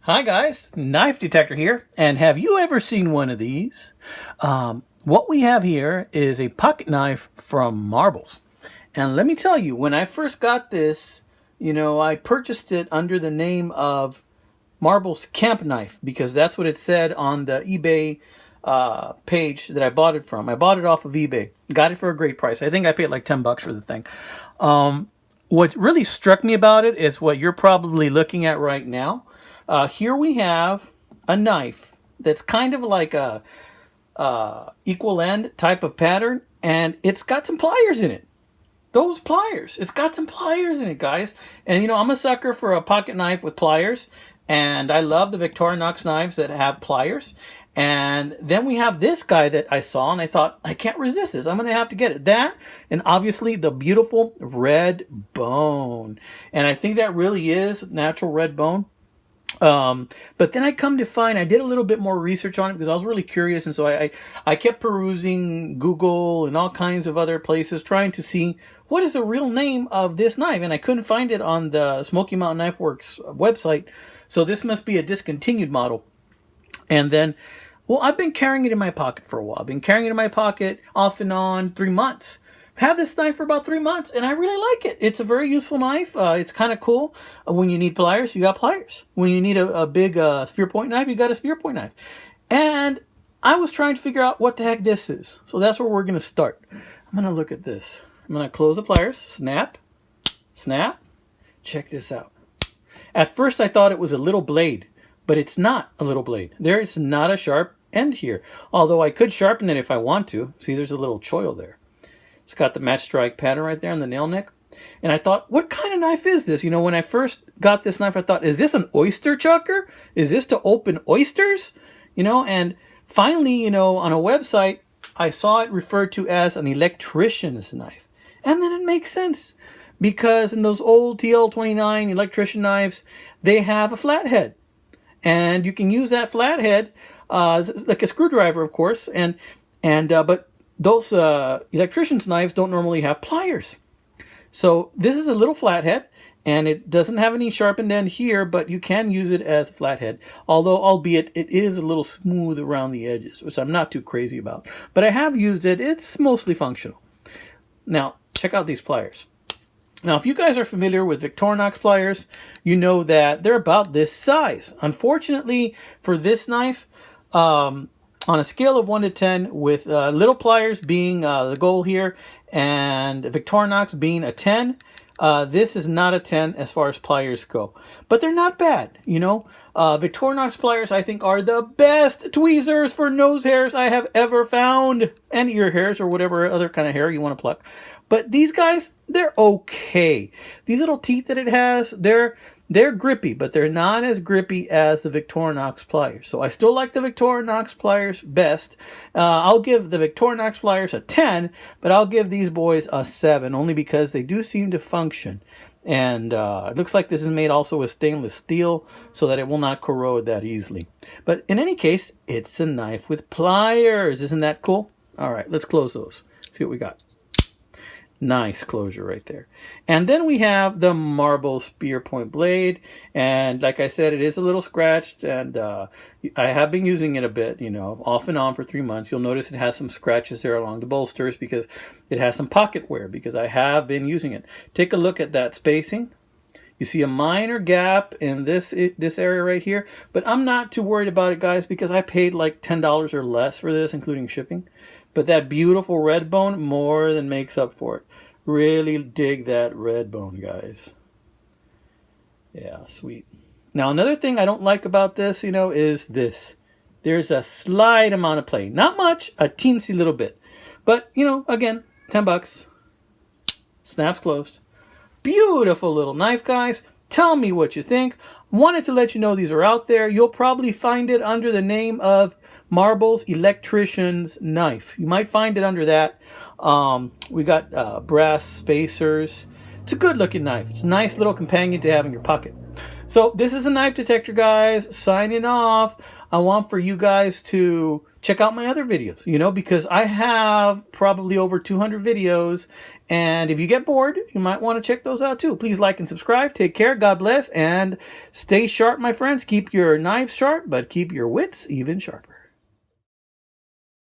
Hi guys, Knife Detector here, and have you ever seen one of these? What we have here is a pocket knife from Marbles. And let me tell you, when I first got this, I purchased it under the name of Marbles Camp Knife because that's what it said on the eBay page that I bought it from. I bought it off of eBay. Got it for a great price. I think I paid like $10 for the thing. What really struck me about it is what you're probably looking at right now. Here we have a knife that's kind of like a equal end type of pattern, and it's got some pliers in it. Those pliers. It's got some pliers in it, guys. And I'm a sucker for a pocket knife with pliers, and I love the Victorinox knives that have pliers. And then we have this guy that I saw, and I thought, I can't resist this. I'm going to have to get it. That, and obviously the beautiful red bone. And I think that really is natural red bone. But then I come to find, I did a little bit more research on it because I was really curious. And so I kept perusing Google and all kinds of other places trying to see what is the real name of this knife. And I couldn't find it on the Smoky Mountain Knife Works website. So this must be a discontinued model. And then, well, I've been carrying it in my pocket for a while. I've been carrying it in my pocket off and on 3 months. Had this knife for about 3 months, and I really like it. It's a very useful knife. It's kind of cool. When you need pliers, you got pliers. When you need a big spear point knife, you got a spear point knife. And I was trying to figure out what the heck this is. So that's where we're going to start. I'm going to look at this. I'm going to close the pliers. Snap. Snap. Check this out. At first, I thought it was a little blade, but it's not a little blade. There is not a sharp end here. Although I could sharpen it if I want to. See, there's a little choil there. It's got the match strike pattern right there on the nail neck. And I thought, what kind of knife is this? When I first got this knife, I thought, is this an oyster chucker? Is this to open oysters? And finally, on a website, I saw it referred to as an electrician's knife. And then it makes sense. Because in those old TL29 electrician knives, they have a flathead. And you can use that flathead like a screwdriver, of course. But those electrician's knives don't normally have pliers. So this is a little flathead, and it doesn't have any sharpened end here, but you can use it as a flathead. Although, albeit, it is a little smooth around the edges, which I'm not too crazy about. But I have used it. It's mostly functional. Now, check out these pliers. Now, if you guys are familiar with Victorinox pliers, you know that they're about this size. Unfortunately, for this knife, on a scale of 1 to 10, with little pliers being the goal here, and Victorinox being a 10, this is not a 10 as far as pliers go. But they're not bad, Victorinox pliers, I think, are the best tweezers for nose hairs I have ever found. And ear hairs or whatever other kind of hair you want to pluck. But these guys, they're okay. These little teeth that it has, they're grippy, but they're not as grippy as the Victorinox pliers. So I still like the Victorinox pliers best. I'll give the Victorinox pliers a 10, but I'll give these boys a 7, only because they do seem to function. And it looks like this is made also with stainless steel so that it will not corrode that easily. But in any case, it's a knife with pliers. Isn't that cool? All right, let's close those. See what we got. Nice closure right there. And then we have the Marble spear point blade. And like I said, it is a little scratched. And I have been using it a bit, off and on for 3 months. You'll notice it has some scratches there along the bolsters because it has some pocket wear because I have been using it. Take a look at that spacing. You see a minor gap in this area right here. But I'm not too worried about it, guys, because I paid like $10 or less for this, including shipping. But that beautiful red bone more than makes up for it. Really dig that red bone, guys. Yeah, sweet. Now, another thing I don't like about this, is this. There's a slight amount of play. Not much, a teensy little bit. But, again, $10. Snaps closed. Beautiful little knife, guys. Tell me what you think. Wanted to let you know these are out there. You'll probably find it under the name of Marbles Electrician's Knife. You might find it under that. We got brass spacers. It's a good looking knife. It's a nice little companion to have in your pocket. So this is a Knife Detector, guys. Signing off. I want for you guys to check out my other videos, you know, because I have probably over 200 videos. And if you get bored, you might want to check those out too. Please like and subscribe. Take care. God bless. And stay sharp, my friends. Keep your knives sharp, but keep your wits even sharper.